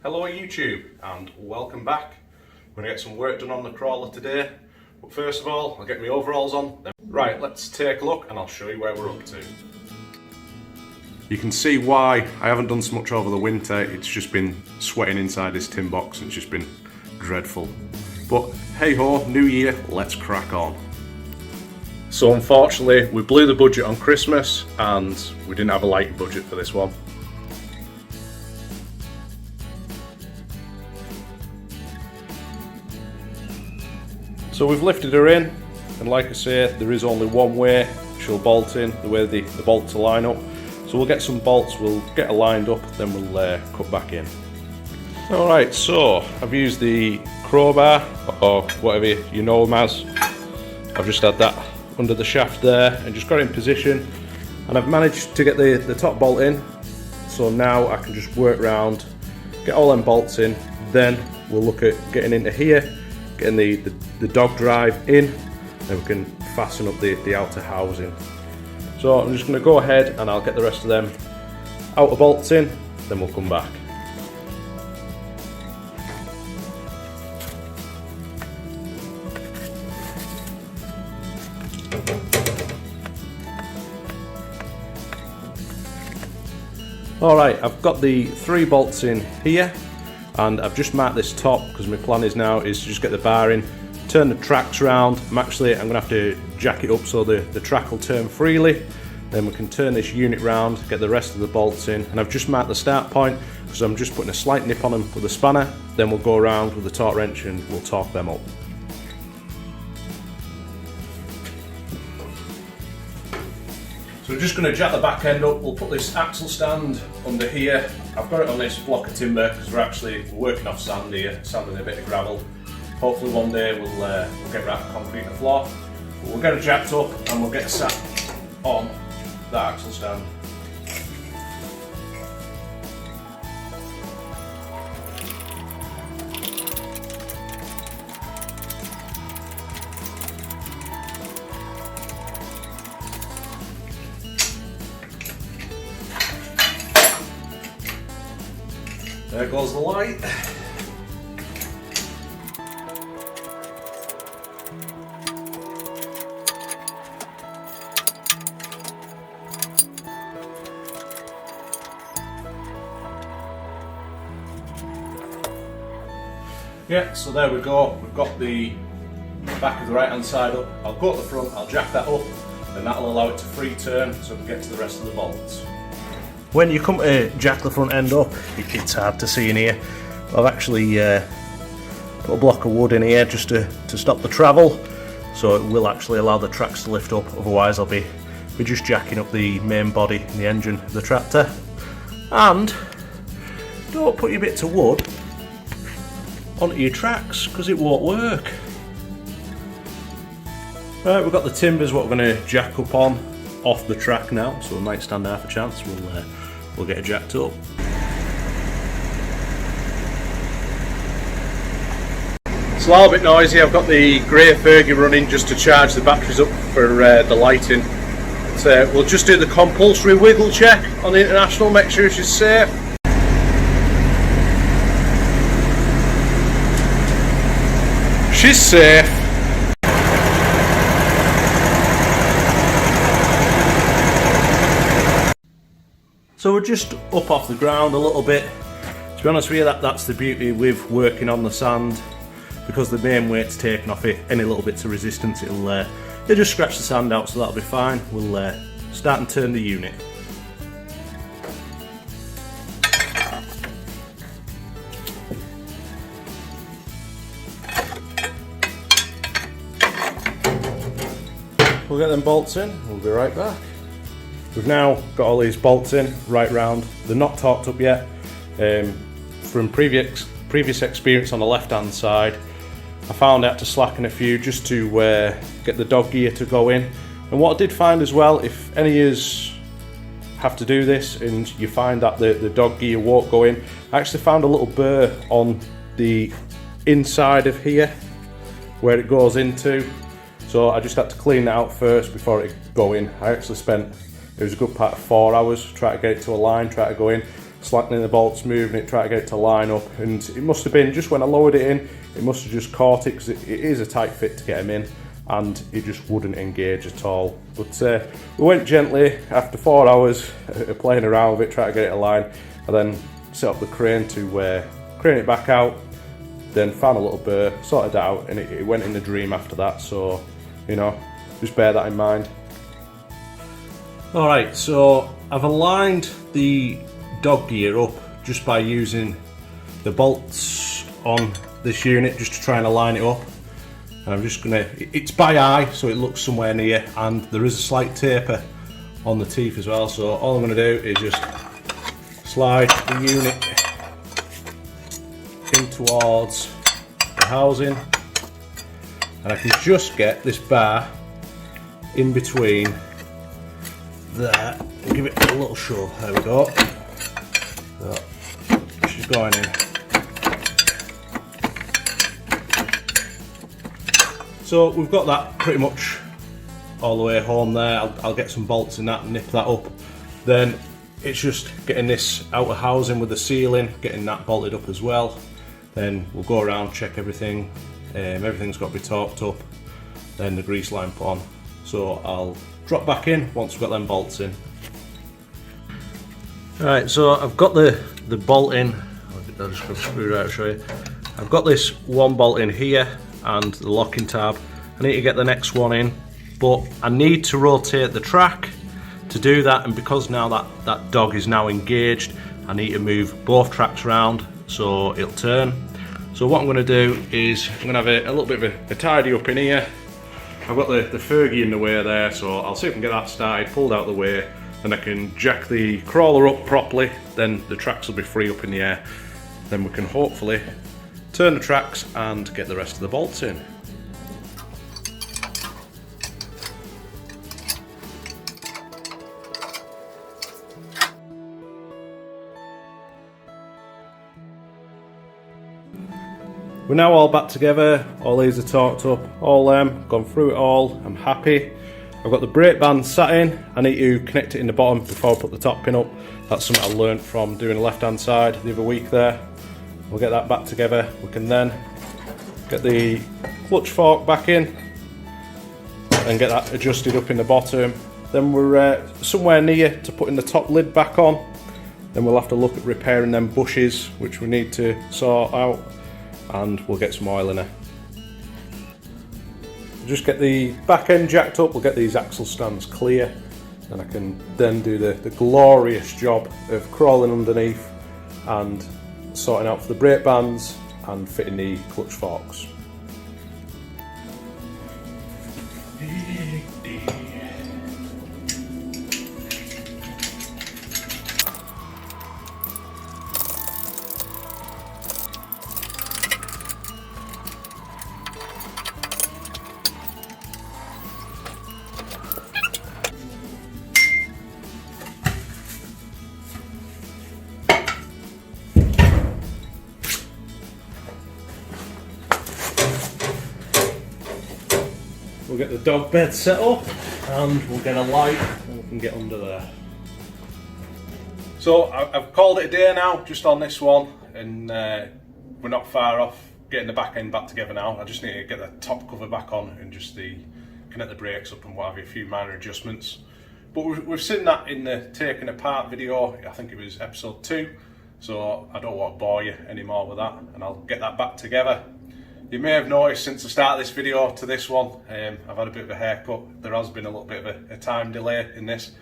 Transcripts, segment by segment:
Hello YouTube and welcome back. I'm going to get some work done on the crawler today, but first of all I'll get my overalls on. Right, let's take a look and I'll show you where we're up to. You can see why I haven't done so much over the winter. It's just been sweating inside this tin box and it's just been dreadful. But hey ho, new year, let's crack on. So unfortunately we blew the budget on Christmas and we didn't have a lighting budget for this one. So we've lifted her in, and like I say, there is only one way she'll bolt in, the way the bolts line up. So we'll get some bolts, we'll get her lined up, then we'll cut back in. Alright, so I've used the crowbar, or whatever you know them as. I've just had that under the shaft there, and just got it in position. And I've managed to get the top bolt in, so now I can just work around, get all them bolts in, then we'll look at getting into here, getting the dog drive in, then we can fasten up the outer housing. So I'm just going to go ahead and I'll get the rest of them outer bolts in, then we'll come back. Alright, I've got the 3 bolts in here. And I've just marked this top because my plan is now is to just get the bar in, turn the tracks around. I'm going to have to jack it up so the track will turn freely. Then we can turn this unit round, get the rest of the bolts in. And I've just marked the start point because I'm just putting a slight nip on them with a spanner. Then we'll go around with the torque wrench and we'll torque them up. So we're just going to jack the back end up. We'll put this axle stand under here. I've got it on this block of timber because we're working off sand here, sanding a bit of gravel. Hopefully one day we'll get right concrete on the floor. But we'll get it jacked up and we'll get it sat on that axle stand. There goes the light. Yeah, so there we go. We've got the back of the right hand side up. I'll go to the front, I'll jack that up, and that'll allow it to free turn so we can get to the rest of the bolts. When you come to jack the front end up, it's hard to see in here. I've actually put a block of wood in here just to stop the travel, so it will actually allow the tracks to lift up. Otherwise I'll be just jacking up the main body and the engine of the tractor. And don't put your bits of wood onto your tracks because it won't work. Right, we've got the timbers what we're going to jack up on off the track now, so we might stand half a chance. We'll get it jacked up. It's a little bit noisy. I've got the grey fergie running just to charge the batteries up for the lighting. So we'll just do the compulsory wiggle check on the International, make sure she's safe. She's safe. So we're just up off the ground a little bit. To be honest with you, that's the beauty with working on the sand, because the main weight's taken off it. Any little bits of resistance, it'll just scratch the sand out, so that'll be fine. We'll start and turn the unit. We'll get them bolts in, we'll be right back. We've now got all these bolts in right round. They're not torqued up yet. From previous experience on the left hand side, I found I had to slacken a few just to get the dog gear to go in. And what I did find as well, if any of you have to do this and you find that the dog gear won't go in, I actually found a little burr on the inside of here where it goes into. So I just had to clean that out first before it go in. I actually spent, it was a good part of 4 hours trying to get it to a line, try to go in. slackening the bolts, moving it, trying to get it to line up, and it must have been just when I lowered it in, it must have just caught it, because it is a tight fit to get them in, and it just wouldn't engage at all. But we went gently after 4 hours of playing around with it, trying to get it aligned, and then set up the crane to crane it back out, then found a little burr, sorted that out, and it went in the dream after that. So, you know, just bear that in mind. Alright, so I've aligned the dog gear up just by using the bolts on this unit just to try and align it up. And I'm just gonna, it's by eye, so it looks somewhere near, and there is a slight taper on the teeth as well. So all I'm gonna do is just slide the unit in towards the housing, and I can just get this bar in between there, give it a little shove. There we go. So, she's going in. So we've got that pretty much all the way home there. I'll get some bolts in that and nip that up. Then it's just getting this outer housing with the ceiling, getting that bolted up as well. Then we'll go around, check everything. Everything's got to be torqued up. Then the grease line put on. So I'll drop back in once we've got them bolts in. Alright, so I've got the bolt in. I'll just grab a screwdriver to show you. I've got this one bolt in here and the locking tab. I need to get the next one in, but I need to rotate the track to do that, and because now that dog is now engaged, I need to move both tracks around so it'll turn. So what I'm going to do is I'm going to have a little bit of a tidy up in here. I've got the fergie in the way there, so I'll see if I can get that started, pulled out of the way, then I can jack the crawler up properly, then the tracks will be free up in the air. Then we can hopefully turn the tracks and get the rest of the bolts in. We're now all back together, all these are torqued up, all gone through it all, I'm happy. I've got the brake band sat in, I need to connect it in the bottom before I put the top pin up. That's something I learned from doing the left hand side the other week there. We'll get that back together, we can then get the clutch fork back in and get that adjusted up in the bottom. Then we're somewhere near to putting the top lid back on. Then we'll have to look at repairing them bushes, which we need to sort out, and we'll get some oil in her. Just get the back end jacked up, we'll get these axle stands clear, and I can then do the glorious job of crawling underneath and sorting out for the brake bands and fitting the clutch forks. We'll get the dog bed set up and we'll get a light and we can get under there. So I've called it a day now just on this one, and we're not far off getting the back end back together now. I just need to get the top cover back on and just connect the brakes up and what have you, a few minor adjustments. But we've seen that in the taking apart video, I think it was episode 2, so I don't want to bore you anymore with that, and I'll get that back together. You may have noticed since the start of this video to this one, I've had a bit of a haircut. There has been a little bit of a time delay in this.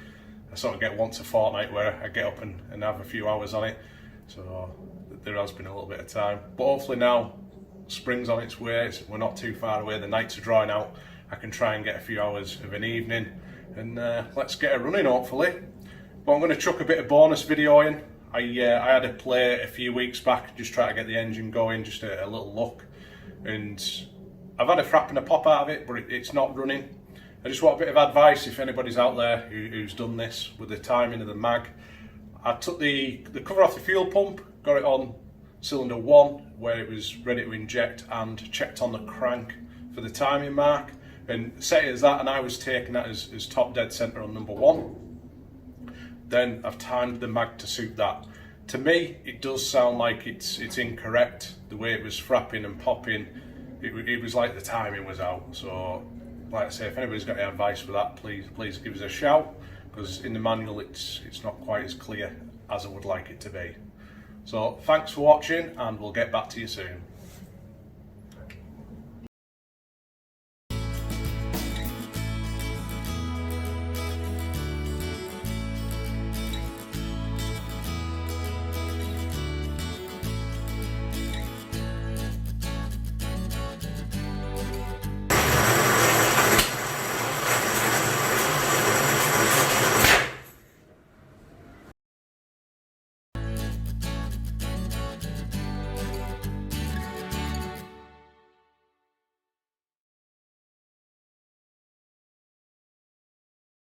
I sort of get once a fortnight where I get up and have a few hours on it. So there has been a little bit of time. But hopefully now, spring's on its way, we're not too far away, the nights are drawing out. I can try and get a few hours of an evening and let's get her running hopefully. But I'm going to chuck a bit of bonus video in. I had a play a few weeks back, just try to get the engine going, just a little look. And I've had a frap and a pop out of it, but it's not running. I just want a bit of advice if anybody's out there who's done this with the timing of the mag. I took the cover off the fuel pump, got it on cylinder 1 where it was ready to inject, and checked on the crank for the timing mark and set it as that, and I was taking that as top dead centre on number 1. Then I've timed the mag to suit that. To me, it does sound like it's incorrect. The way it was frapping and popping, it was like the timing was out. So, like I say, if anybody's got any advice for that, please give us a shout, because in the manual it's not quite as clear as I would like it to be. So, thanks for watching, and we'll get back to you soon.